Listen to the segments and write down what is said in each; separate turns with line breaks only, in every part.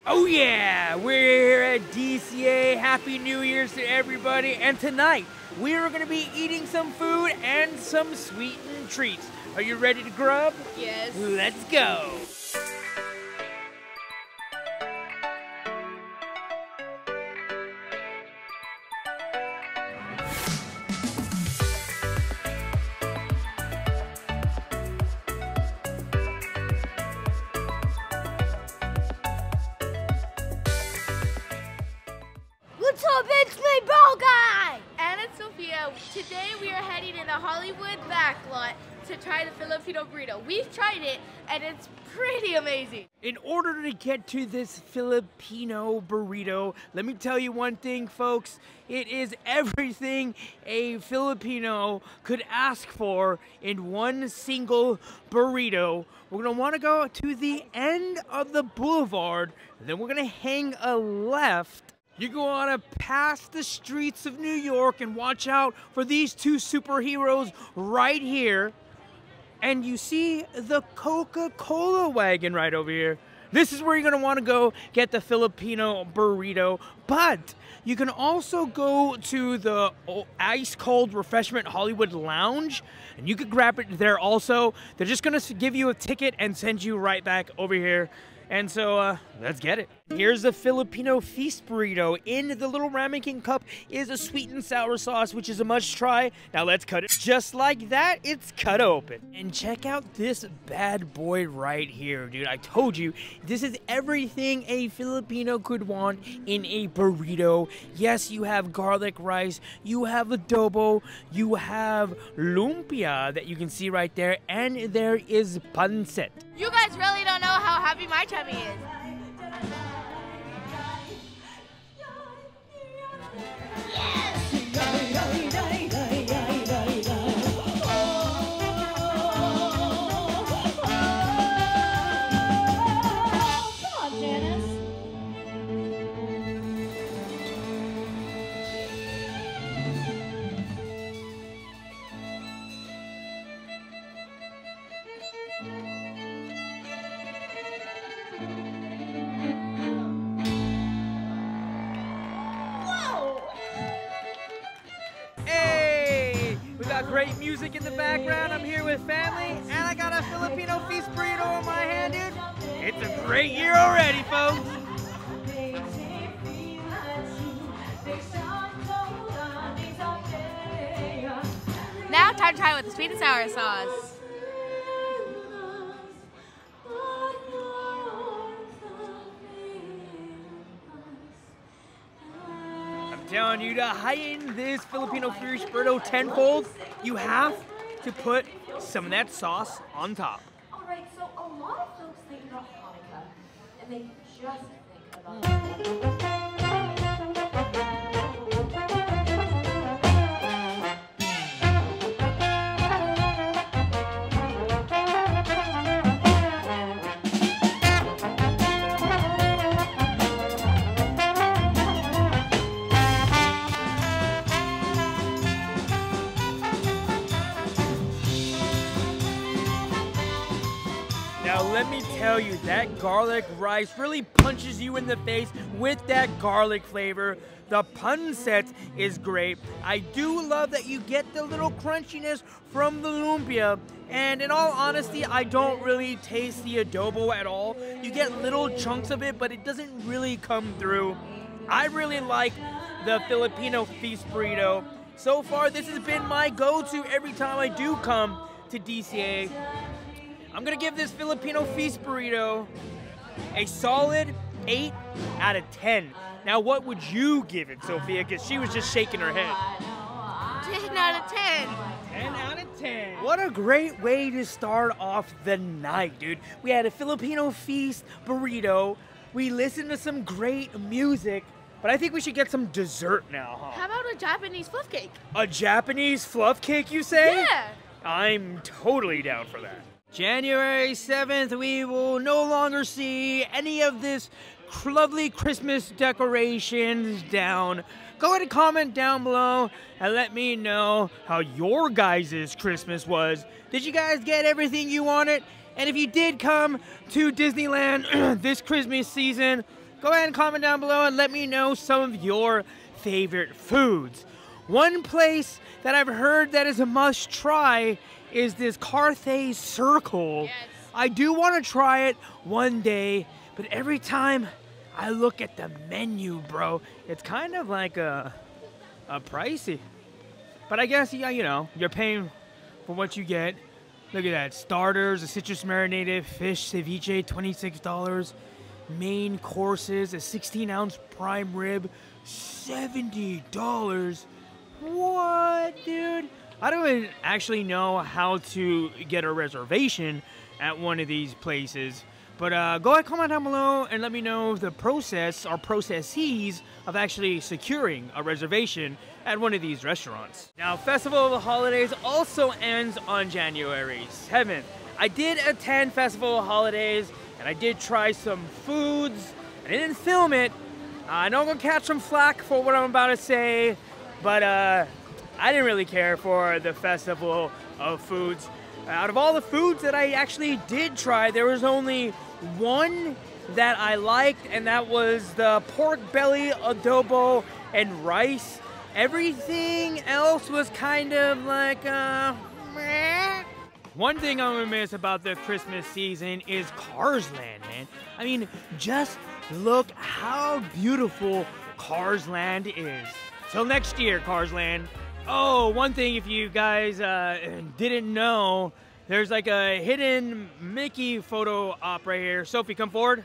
Oh yeah, we're here at DCA. Happy New Year's to everybody. And tonight, we are gonna be eating some food and some sweetened treats. Are you ready to grub?
Yes.
Let's go.
What's up? It's me, Ball Guy!
And it's Sophia. Today we are heading in the Hollywood backlot to try the Filipino burrito. We've tried it and it's pretty amazing.
In order to get to this Filipino burrito, let me tell you one thing, folks. It is everything a Filipino could ask for in one single burrito. We're gonna wanna go to the end of the boulevard, then we're gonna hang a left. You're gonna pass the streets of New York and watch out for these two superheroes right here. And you see the Coca-Cola wagon right over here. This is where you're gonna wanna go get the Filipino burrito. But you can also go to the ice cold refreshment Hollywood Lounge and you could grab it there also. They're just gonna give you a ticket and send you right back over here. And so, let's get it. Here's the Filipino feast burrito. In the little Ramen King cup is a sweet and sour sauce, which is a must try. Now let's cut it. Just like that, it's cut open. And check out this bad boy right here, dude. I told you, this is everything a Filipino could want in a burrito. Yes, you have garlic rice, you have adobo, you have lumpia that you can see right there, and there is pancit.
You guys really don't know how happy my tummy is.
Great music in the background. I'm here with family, and I got a Filipino feast burrito in my hand, dude. It's a great year already, folks.
Now time to try it with the sweet and sour sauce.
Telling you to heighten this Filipino feast burrito tenfold, you have to put some of that sauce on top.
Alright, so a lot of folks think about Hanukkah, and they just think about
Now let me tell you, that garlic rice really punches you in the face with that garlic flavor. The pancit is great. I do love that you get the little crunchiness from the lumpia. And in all honesty, I don't really taste the adobo at all. You get little chunks of it, but it doesn't really come through. I really like the Filipino feast burrito. So far, this has been my go-to every time I do come to DCA. I'm gonna give this Filipino feast burrito a solid 8 out of 10. Now, what would you give it, Sophia? Because she was just shaking her head.
10 out of 10.
10 out of 10. What a great way to start off the night, dude. We had a Filipino feast burrito. We listened to some great music. But I think we should get some dessert now, huh?
How about a Japanese fluff cake?
A Japanese fluff cake, you say?
Yeah.
I'm totally down for that. January 7th, we will no longer see any of this lovely Christmas decorations down. Go ahead and comment down below and let me know how your guys' Christmas was. Did you guys get everything you wanted? And if you did come to Disneyland this Christmas season, go ahead and comment down below and let me know some of your favorite foods. One place that I've heard that is a must try is this Carthay Circle.
Yes.
I do want to try it one day, but every time I look at the menu, bro, it's kind of like a pricey. But I guess, yeah, you know, you're paying for what you get. Look at that. Starters, a citrus marinated fish ceviche, $26. Main courses, a 16-ounce prime rib, $70. What, dude? I don't even actually know how to get a reservation at one of these places. But go ahead, comment down below and let me know the process or processes of actually securing a reservation at one of these restaurants. Now, Festival of the Holidays also ends on January 7th. I did attend Festival of the Holidays and I did try some foods. I didn't film it. I know I'm gonna catch some flack for what I'm about to say, but I didn't really care for the Festival of Foods. Out of all the foods that I actually did try, there was only one that I liked, and that was the pork belly adobo and rice. Everything else was kind of like, meh. One thing I'm gonna miss about the Christmas season is Cars Land, man. I mean, just look how beautiful Cars Land is. Till next year, Cars Land. Oh, one thing if you guys didn't know, there's like a hidden Mickey photo op right here. Sophie, come forward.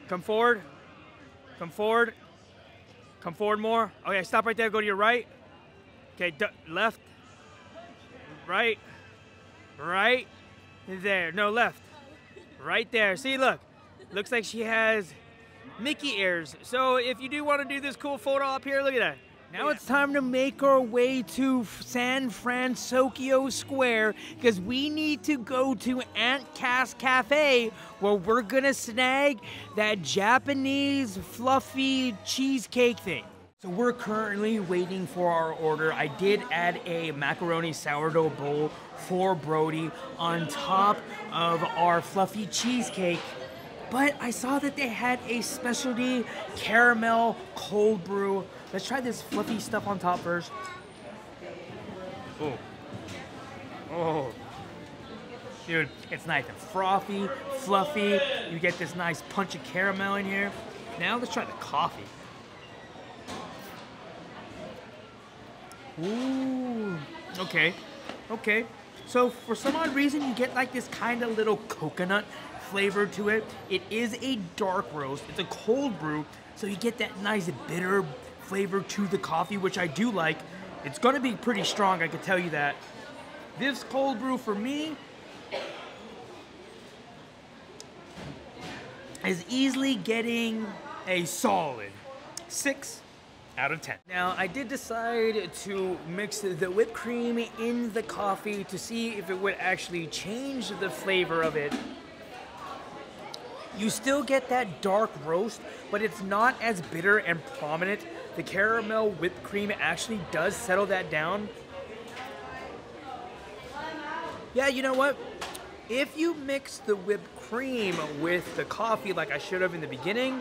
Come forward. Come forward. Come forward more. Okay, stop right there. Go to your right. Okay, left. Right. Right. There. No, left. Right there. See, look. Looks like she has Mickey ears. So if you do want to do this cool photo up here, look at that. Now it's time to make our way to San Francisco Square because we need to go to Aunt Cass Cafe where we're gonna snag that Japanese fluffy cheesecake thing. So we're currently waiting for our order. I did add a macaroni sourdough bowl for Brody on top of our fluffy cheesecake. But I saw that they had a specialty caramel cold brew. Let's try this fluffy stuff on top first. Oh. Oh. Dude, it's nice and frothy, fluffy. You get this nice punch of caramel in here. Now let's try the coffee. Ooh. Okay. Okay. So for some odd reason, you get like this kind of little coconut flavor to it. It is a dark roast. It's a cold brew, so you get that nice bitter flavor to the coffee, which I do like. It's gonna be pretty strong, I can tell you that. This cold brew for me is easily getting a solid 6 out of 10. Now, I did decide to mix the whipped cream in the coffee to see if it would actually change the flavor of it. You still get that dark roast, but it's not as bitter and prominent. The caramel whipped cream actually does settle that down. Yeah, you know what? If you mix the whipped cream with the coffee like I should have in the beginning,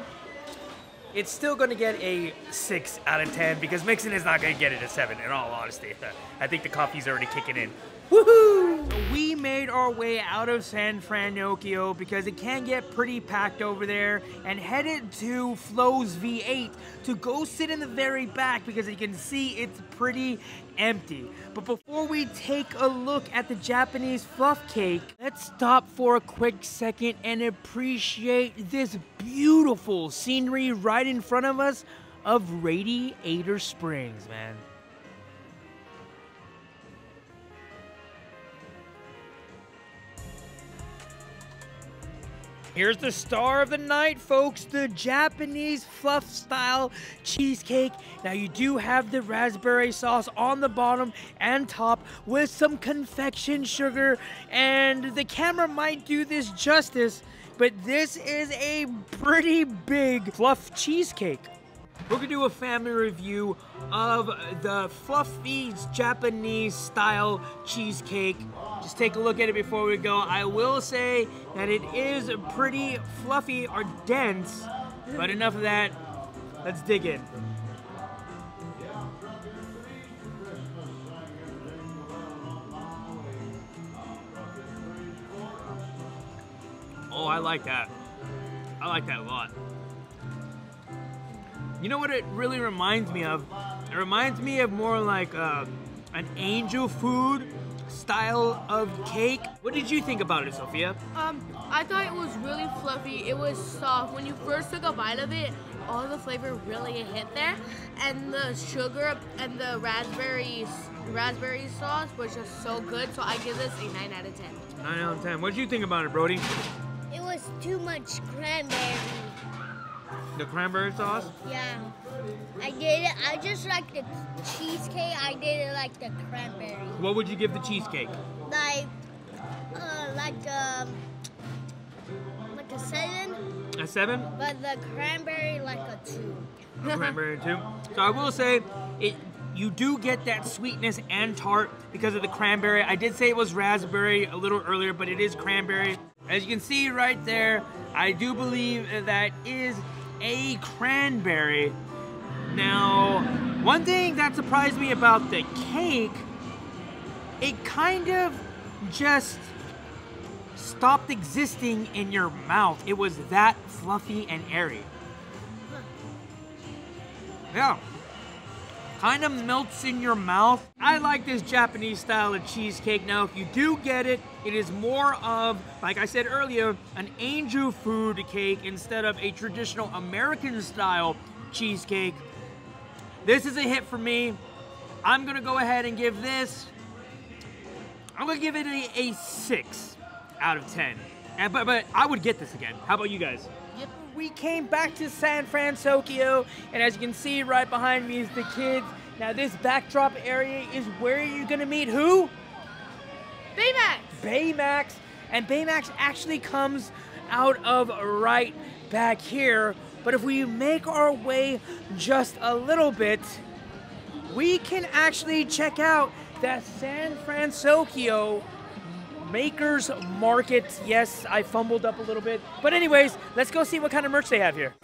it's still gonna get a 6 out of 10 because mixing is not gonna get it a 7 in all honesty. I think the coffee's already kicking in. Woohoo! We made our way out of San Francisco because it can get pretty packed over there and headed to Flo's V8 to go sit in the very back because you can see it's pretty empty. But before we take a look at the Japanese fluff cake, let's stop for a quick second and appreciate this beautiful scenery right in front of us of Radiator Springs, man. Here's the star of the night, folks, the Japanese fluff style cheesecake. Now you do have the raspberry sauce on the bottom and top with some confection sugar, and the camera might do this justice, but this is a pretty big fluff cheesecake. We're gonna do a family review of the fluffy Japanese style cheesecake. Just take a look at it before we go. I will say that it is pretty fluffy or dense, But enough of that. Let's dig in. Oh, I like that. I like that a lot. You know what it really reminds me of? It reminds me of more like an angel food style of cake. What did you think about it, Sophia?
I thought it was really fluffy. It was soft. When you first took a bite of it, all the flavor really hit there, and the sugar and the raspberry sauce was just so good. So I give this a 9 out of 10.
9 out of 10. What did you think about it, Brody?
It was too much cranberry.
The cranberry sauce?
Yeah. I did it. I just like the cheesecake. I did it like the cranberry.
What would you give the cheesecake?
Like a 7.
A 7?
But the cranberry like a 2.
A cranberry too. So I will say, you do get that sweetness and tart because of the cranberry. I did say it was raspberry a little earlier, but it is cranberry. As you can see right there, I do believe that is a cranberry. Now, one thing that surprised me about the cake, it kind of just stopped existing in your mouth. It was that fluffy and airy. Yeah. Kind of melts in your mouth. I like this Japanese style of cheesecake. Now, if you do get it, it is more of, like I said earlier, an angel food cake instead of a traditional American style cheesecake. This is a hit for me. I'm gonna go ahead and give this, I'm gonna give it a 6 out of 10. But I would get this again. How about you guys?
Yep.
We came back to San Francisco, and as you can see right behind me is the kids. Now this backdrop area is where you're gonna meet who?
Baymax!
Baymax. And Baymax actually comes out of right back here. But if we make our way just a little bit, we can actually check out that San Francisco Makers Market. Yes, I fumbled up a little bit. But anyways, let's go see what kind of merch they have here.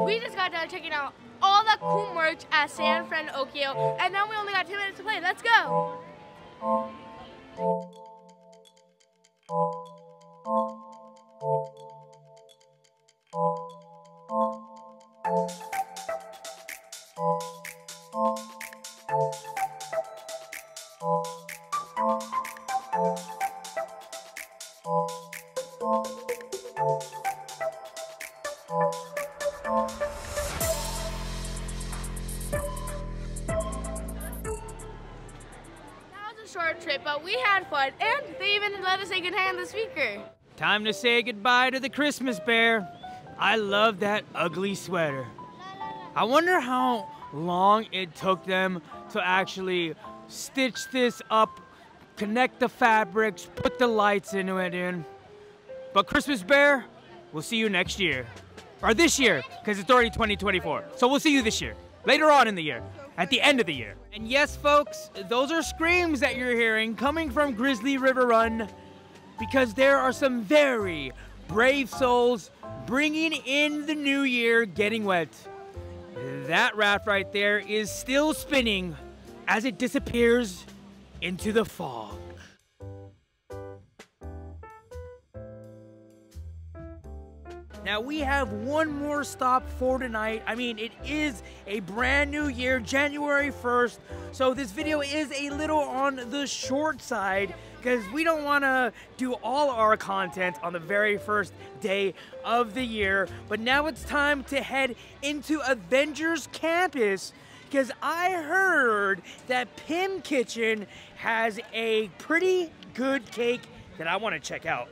We just got done checking out all the cool merch at San Francisco, and now we only got 2 minutes to play. Let's go! Short trip, but we had fun, and they even let us say goodnight on the speaker.
Time to say goodbye to the Christmas bear. I love that ugly sweater. I wonder how long it took them to actually stitch this up, connect the fabrics, put the lights into it in. But Christmas bear, we'll see you next year. Or this year, because it's already 2024. So we'll see you this year, later on in the year. At the end of the year. And yes, folks, those are screams that you're hearing coming from Grizzly River Run, because there are some very brave souls bringing in the new year getting wet. That raft right there is still spinning as it disappears into the fog. Now we have one more stop for tonight. I mean, it is a brand new year, January 1st. So this video is a little on the short side because we don't want to do all our content on the very first day of the year. But now it's time to head into Avengers Campus, because I heard that Pym Kitchen has a pretty good cake that I want to check out.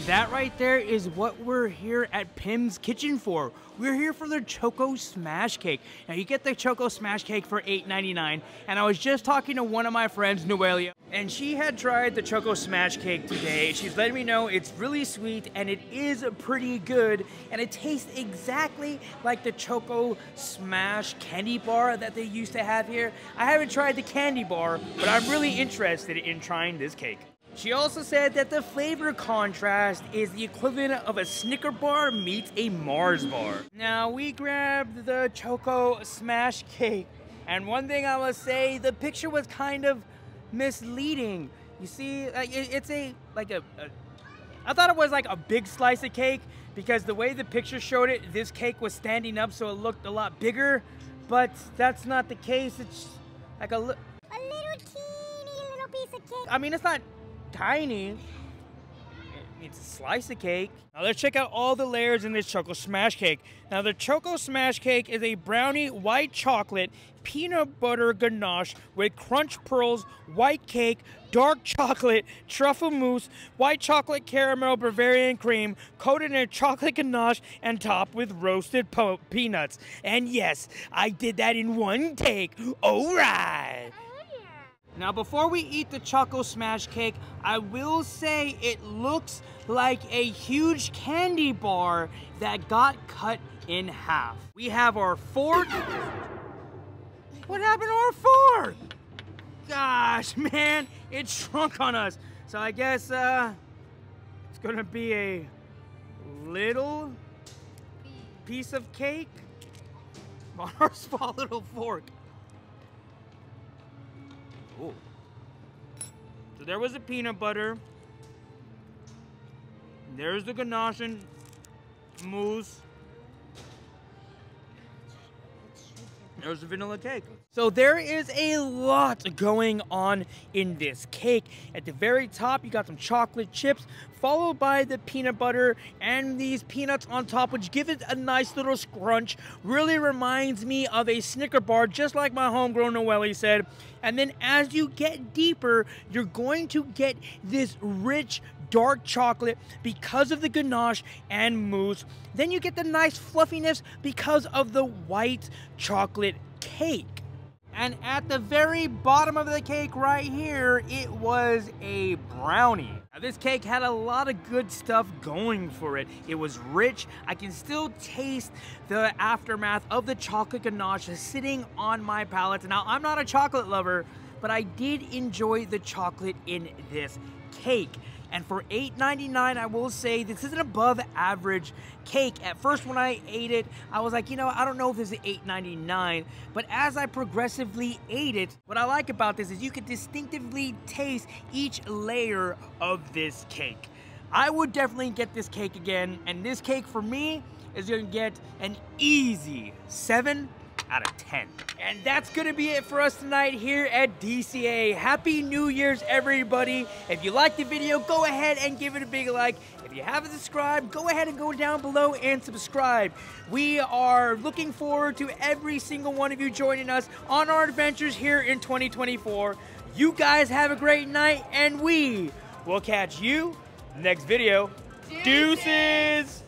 That right there is what we're here at Pym's Kitchen for. We're here for the Choco Smash Cake. Now you get the Choco Smash Cake for $8.99, and I was just talking to one of my friends, Noelia, and she had tried the Choco Smash Cake today. She's letting me know it's really sweet and it is pretty good, and it tastes exactly like the Choco Smash candy bar that they used to have here. I haven't tried the candy bar, but I'm really interested in trying this cake. She also said that the flavor contrast is the equivalent of a Snicker bar meets a Mars bar. Now, we grabbed the Choco Smash Cake, and one thing I must say, the picture was kind of misleading. You see, it's I thought it was like a big slice of cake, because the way the picture showed it, this cake was standing up, so it looked a lot bigger, but that's not the case. It's like a little teeny little piece of cake. I mean, it's not tiny. It's a slice of cake. Now let's check out all the layers in this Choco Smash Cake. Now the Choco Smash Cake is a brownie white chocolate peanut butter ganache with crunch pearls, white cake, dark chocolate, truffle mousse, white chocolate caramel Bavarian cream, coated in chocolate ganache and topped with roasted peanuts. And yes, I did that in one take. All right. Now, before we eat the Choco Smash Cake, I will say it looks like a huge candy bar that got cut in half. We have our fork. What happened to our fork? Gosh, man, it shrunk on us. So I guess it's gonna be a little piece of cake on our small little fork. Ooh. So there was the peanut butter. There's the ganache and mousse. There's the vanilla cake. So there is a lot going on in this cake. At the very top, you got some chocolate chips, followed by the peanut butter and these peanuts on top, which give it a nice little scrunch. Really reminds me of a Snicker bar, just like my homegrown Noelle said. And then as you get deeper, you're going to get this rich dark chocolate because of the ganache and mousse. Then you get the nice fluffiness because of the white chocolate cake. And at the very bottom of the cake right here, it was a brownie. Now, this cake had a lot of good stuff going for it. It was rich. I can still taste the aftermath of the chocolate ganache sitting on my palate. Now, I'm not a chocolate lover, but I did enjoy the chocolate in this cake. And for $8.99, I will say this is an above average cake. At first when I ate it, I was like, you know, I don't know if this is $8.99, but as I progressively ate it, what I like about this is you can distinctively taste each layer of this cake. I would definitely get this cake again, and this cake for me is gonna get an easy 7 out of 10. And that's gonna be it for us tonight here at DCA. Happy New Year's, everybody. If you liked the video, go ahead and give it a big like. If you haven't subscribed, go ahead and go down below and subscribe. We are looking forward to every single one of you joining us on our adventures here in 2024. You guys have a great night, and we will catch you next video. Deuces!